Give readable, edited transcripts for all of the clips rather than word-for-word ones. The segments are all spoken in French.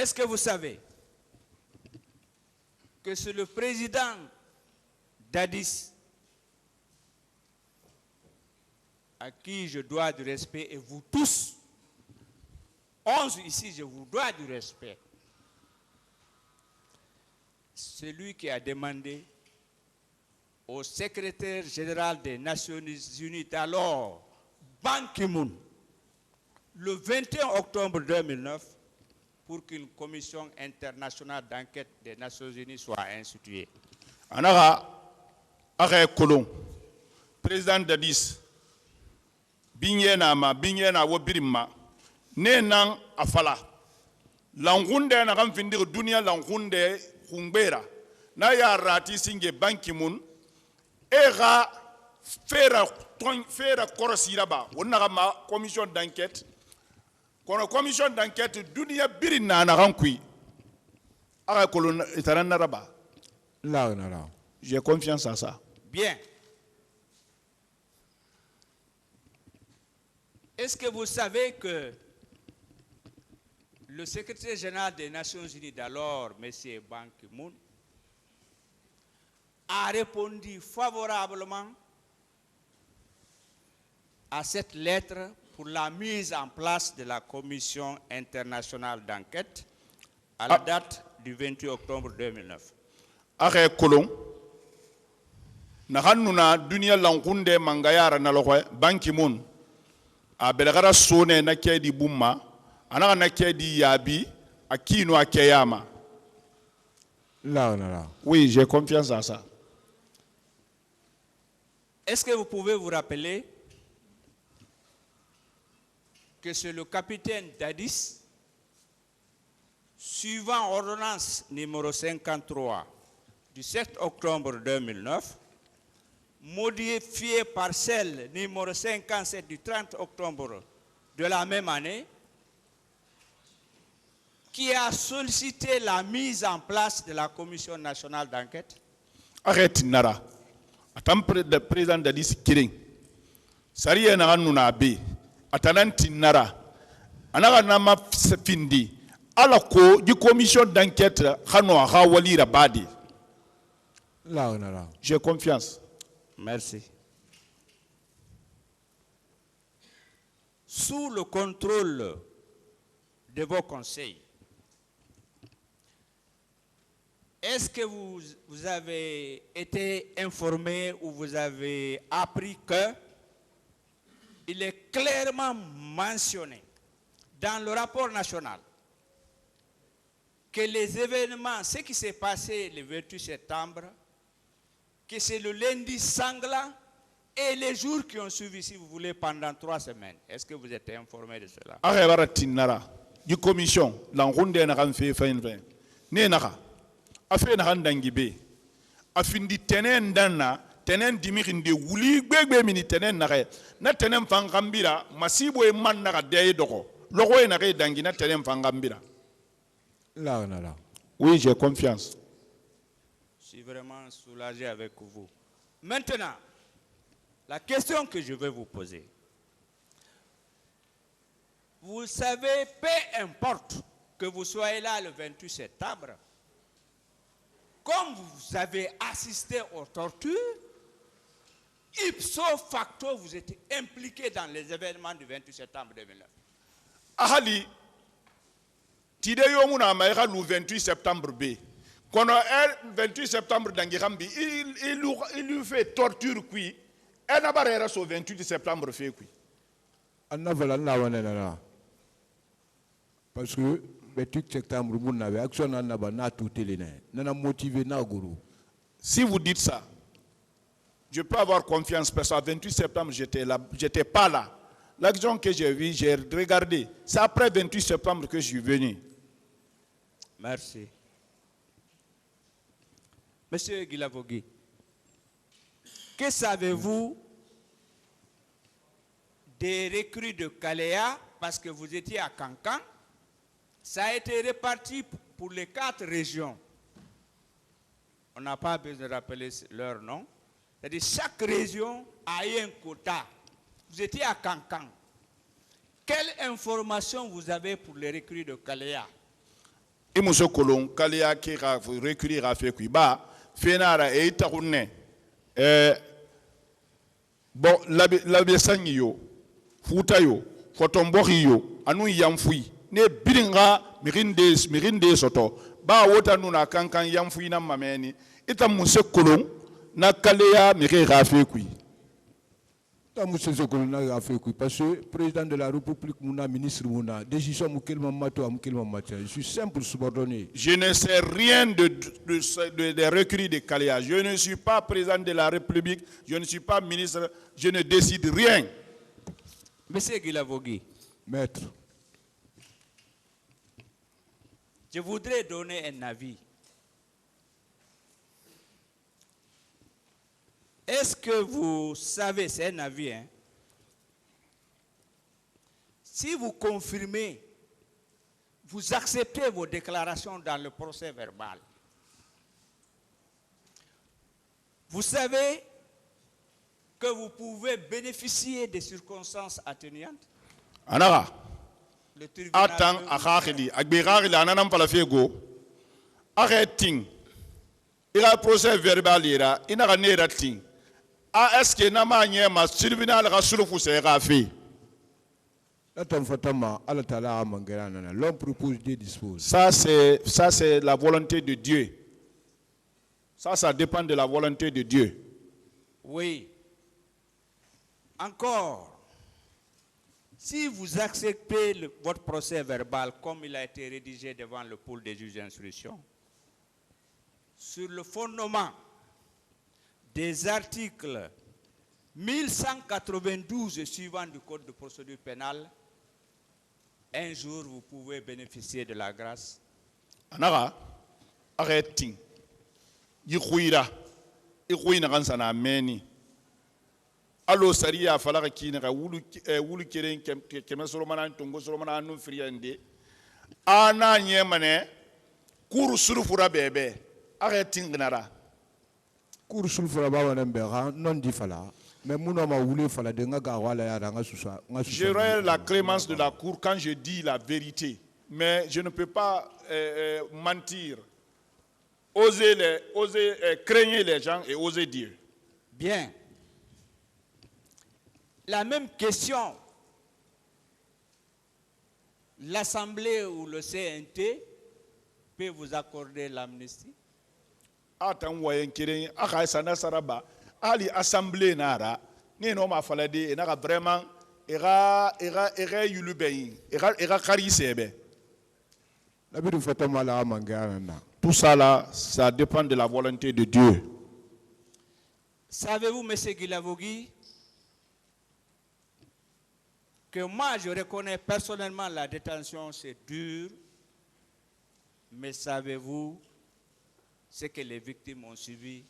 Est-ce que vous savez que c'est le président d'Addis à qui je dois du respect, et vous tous, 11 ici, je vous dois du respect. C'est lui qui a demandé au secrétaire général des Nations Unies d'alors, Ban Ki-moon, le 21 octobre 2009, pour qu'une commission internationale d'enquête des Nations Unies soit instituée. Anara Are Kolon, président d'Addis, Binyena Wobirima, Nenan Afala, Langunde Nagam Findir Dunia Langunde Humbera, Naya Rati Singe Ban Ki-moon, Era Fera Korosiraba, Onagama commission d'enquête. Quand la commission d'enquête Dunia Birina Narankui, Ara Kolon Etaranaraba. Là, là. J'ai confiance en ça. Bien. Est-ce que vous savez que le secrétaire général des Nations Unies d'alors, M. Ban Ki-moon, a répondu favorablement à cette lettre pour la mise en place de la commission internationale d'enquête à la date du 28 octobre 2009. Are Kolon, Nahanuna Dunia Langunde Mangayara Nalohe, Ban Ki-moon, a Belgara Sone Nakedi Bumma, Anara Nakedi Yabi, Akino Akeyama. Là, là. Oui, j'ai confiance en ça. Est-ce que vous pouvez vous rappeler que c'est le capitaine d'Addis, suivant ordonnance numéro 53 du 7 octobre 2009, modifiée par celle numéro 57 du 30 octobre de la même année, qui a sollicité la mise en place de la commission nationale d'enquête? Arrête Nara. Attends, le président d'Addis Kiring. Sariya Naranuna B. Atananti Nara. Anara Nama Findi. Alako, du commission d'enquête, Hanoa Hawali Rabadi. Là, là. J'ai confiance. Merci. Sous le contrôle de vos conseils, est-ce que vous avez été informé ou vous avez appris que il est clairement mentionné dans le rapport national que les événements, ce qui s'est passé le 28 septembre, que c'est le lundi sanglant et les jours qui ont suivi, si vous voulez, pendant 3 semaines. Est-ce que vous êtes informé de cela? Arrête Nara. Du commission, l'enrounde n'a fait fin. Nénara. Afin Randangibe, afin di tenen dana, tenen dimirin de wuli gbegbe mini tenen nare, na tenen fangambira, masibo e man nara deye doko, logo e nare dangi na tenen fangambira. Là, là. Oui, j'ai confiance. Je suis vraiment soulagé avec vous. Maintenant, la question que je vais vous poser. Vous savez, peu importe que vous soyez là le 28 septembre, comme vous avez assisté aux tortures, ipso facto, vous êtes impliqué dans les événements du 28 septembre 2009. Ahali, tide yomuna maïra le 28 septembre B. Quand le 28 septembre d'Angirambi, il lui fait torture qui, elle n'a pas réussi au 28 septembre fait qui. Parce que 28 septembre, vous n'avez action n'a tout éliminé. N'a motivé n'a gourou. Si vous dites ça, je peux avoir confiance parce que le 28 septembre, j'étais pas là. L'action que j'ai vue, j'ai regardé. C'est après 28 septembre que je suis venu. Merci. Monsieur Guilavogui, que savez-vous des recrues de Kaléa parce que vous étiez à Kankan? Ça a été réparti pour les 4 régions. On n'a pas besoin de rappeler leur nom. C'est-à-dire chaque région a eu un quota. Vous étiez à Kankan. Quelle information vous avez pour les recrues de Kaléa? imuso kolon kaliya ke ka recruter ka fe ku ba fenara e takunne bon labe sanyi yo futa yo fotombori yo anu yamfui ne biringa mirinde soto ba wota nuna kankan yamfui na mameni ita muso kolon na kaliya mire ka fe ku parce que le président de la République, mon ministre, mon décision, je suis simple subordonné. Je ne sais rien des recrues de Kaléa. Je ne suis pas président de la République, je ne suis pas ministre, je ne décide rien. Monsieur Guilavogui, Maître, je voudrais donner un avis. Est-ce que vous savez, c'est un avis, hein? Si vous confirmez, vous acceptez vos déclarations dans le procès verbal, vous savez que vous pouvez bénéficier des circonstances atténuantes? Anara, Le tribunal attends, akakili, agbirari ananam palafego, arrêting. Il a procès verbal ira, il n'a rien rating. Est-ce que nama nyema tribunal rasulufu sera fait? L'homme propose, Dieu dispose. Ça c'est la volonté de Dieu. Ça dépend de la volonté de Dieu. Oui. Encore, si vous acceptez votre procès verbal comme il a été rédigé devant le pôle des juges d'instruction, sur le fondement des articles 1192 et suivants du Code de procédure pénale, un jour vous pouvez bénéficier de la grâce. Anara, arrêting. Yikuira, ikuina kansana meni. Allo sariya falaka kinaka wulu keren keme solomana tongo solomana anu friende. Ana nyemane kuru surufura bebe. Arrêting gnara. Kuru surufura baba nembera non di fala. Mais mon ma voulu fala de nga gawala ya nga susa. J'aurai la clémence de la cour quand je dis la vérité. Mais je ne peux pas mentir. Oser craigner les gens et oser dire. Bien. La même question. L'Assemblée ou le CNT peut vous accorder l'amnistie? Attends, voyez qu'il a sana saraba. Ali assemblée nara. Ni no ma falade nara vraiment era yulubein. Era karisebe. La bidu fatama la mangana. Tout ça là, ça dépend de la volonté de Dieu. Savez-vous, M. Guilavogui, que moi je reconnais personnellement la détention, c'est dur, mais savez-vous ce que les victimes ont subi?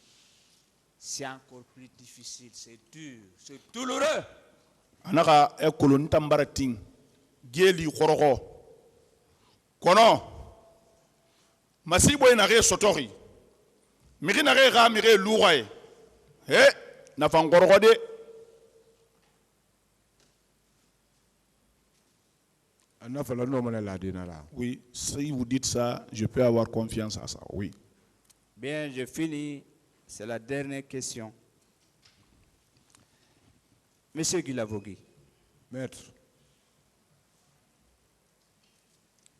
C'est encore plus difficile, c'est dur, c'est douloureux. Anaka ekolon tambarating geli khorogo kono masibo ina re sotori miri na re ga miri luwaye na fangorogo de. Oui, si vous dites ça, je peux avoir confiance à ça, oui. Bien, je finis. C'est la dernière question. Monsieur Guilavogui. Maître.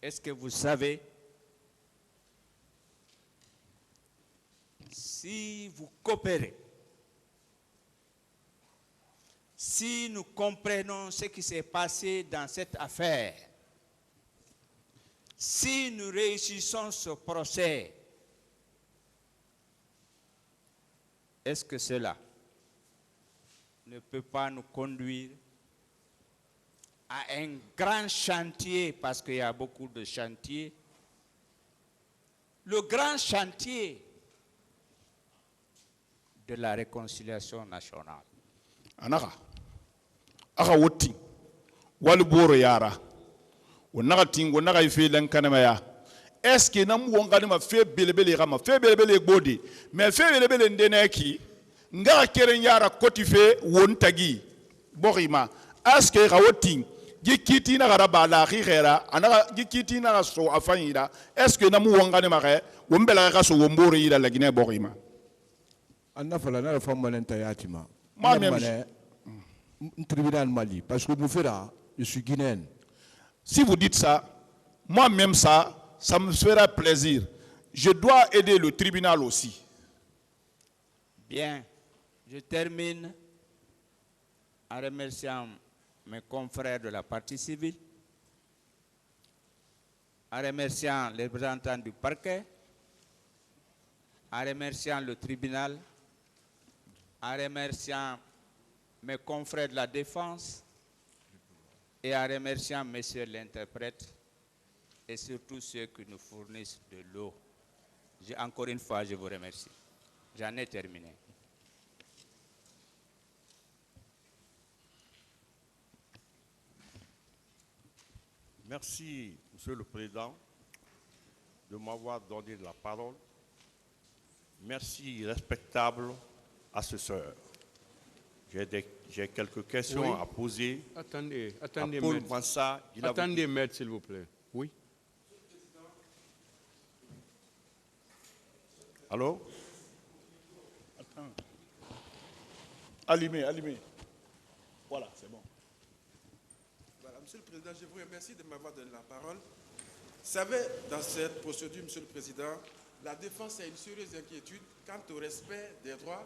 Est-ce que vous savez si vous coopérez, si nous comprenons ce qui s'est passé dans cette affaire, si nous réussissons ce procès, est-ce que cela ne peut pas nous conduire à un grand chantier, parce qu'il y a beaucoup de chantiers, le grand chantier de la réconciliation nationale? Anaka aka woti wal boro yara wonaka tingo naka ife lan kanamaya. Est-ce que nam wongani ma fe belebele kama fe belebele gbodi mais fe belebele ndeneki ngara keren yara kotife wontagi borima. Est-ce que rawoti gikiti na garaba la khira ana gikiti na so afanyira est-ce que namu wangane mare wombela ka so wombore ila la Guinée borima anna fala na fa manenta yatima moi même tribunal Mali parce que je suis guinéen. Si vous dites ça, moi-même ça me fera plaisir. Je dois aider le tribunal aussi. Bien, je termine en remerciant mes confrères de la partie civile, en remerciant les représentants du parquet, en remerciant le tribunal, en remerciant mes confrères de la défense et en remerciant messieurs l'interprète et surtout ceux qui nous fournissent de l'eau. Encore une fois, je vous remercie. J'en ai terminé. Merci, Monsieur le Président, de m'avoir donné la parole. Merci, respectable assesseur. J'ai quelques questions à poser. Attendez, à Paul Mansa. Attendez, maître, s'il vous plaît. Oui. Allô? Allumez. Voilà, c'est bon. Voilà, Monsieur le Président, je vous remercie de m'avoir donné la parole. Vous savez, dans cette procédure, Monsieur le Président, la défense a une sérieuse inquiétude quant au respect des droits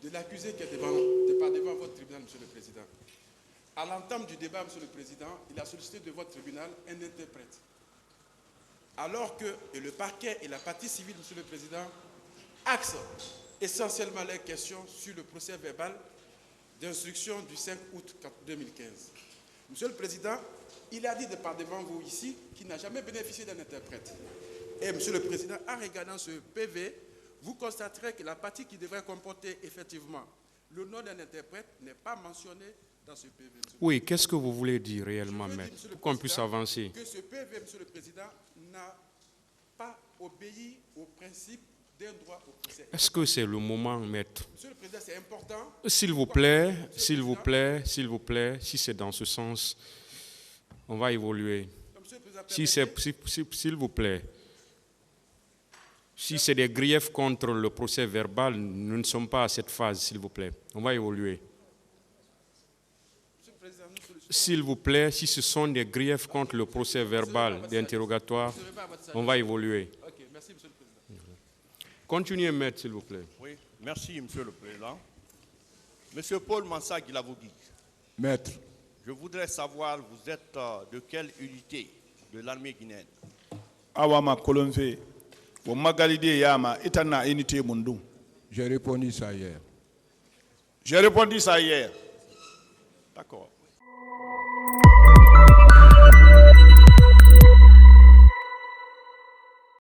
de l'accusé qui est devant votre tribunal, Monsieur le Président. À l'entame du débat, Monsieur le Président, il a sollicité de votre tribunal un interprète. Alors que le parquet et la partie civile, Monsieur le Président, axent essentiellement leurs questions sur le procès verbal d'instruction du 5 août 2015. Monsieur le Président, il a dit de par devant vous ici qu'il n'a jamais bénéficié d'un interprète. Et Monsieur le Président, en regardant ce PV, vous constaterez que la partie qui devrait comporter effectivement le nom d'un interprète n'est pas mentionnée dans ce PV. Oui, qu'est-ce que vous voulez dire réellement, maître, pour qu'on puisse avancer? Que ce PV, Monsieur le Président, n'a pas obéi au principe d'un droit au procès. Est-ce que c'est le moment, maître? Monsieur le Président, c'est important. S'il vous plaît, si c'est dans ce sens, on va évoluer. S'il vous plaît. Si c'est des griefs contre le procès verbal, nous ne sommes pas à cette phase, s'il vous plaît. On va évoluer. S'il vous plaît, si ce sont des griefs contre le procès verbal d'interrogatoire, on va évoluer. Merci, Monsieur le Président. Continuez, maître, s'il vous plaît. Oui, merci, Monsieur le Président. Monsieur Paul Mansa Guilavogui. Maître. Je voudrais savoir, vous êtes de quelle unité de l'armée guinéenne? Awama Kolonfe. J'ai répondu ça hier. J'ai répondu ça hier. D'accord.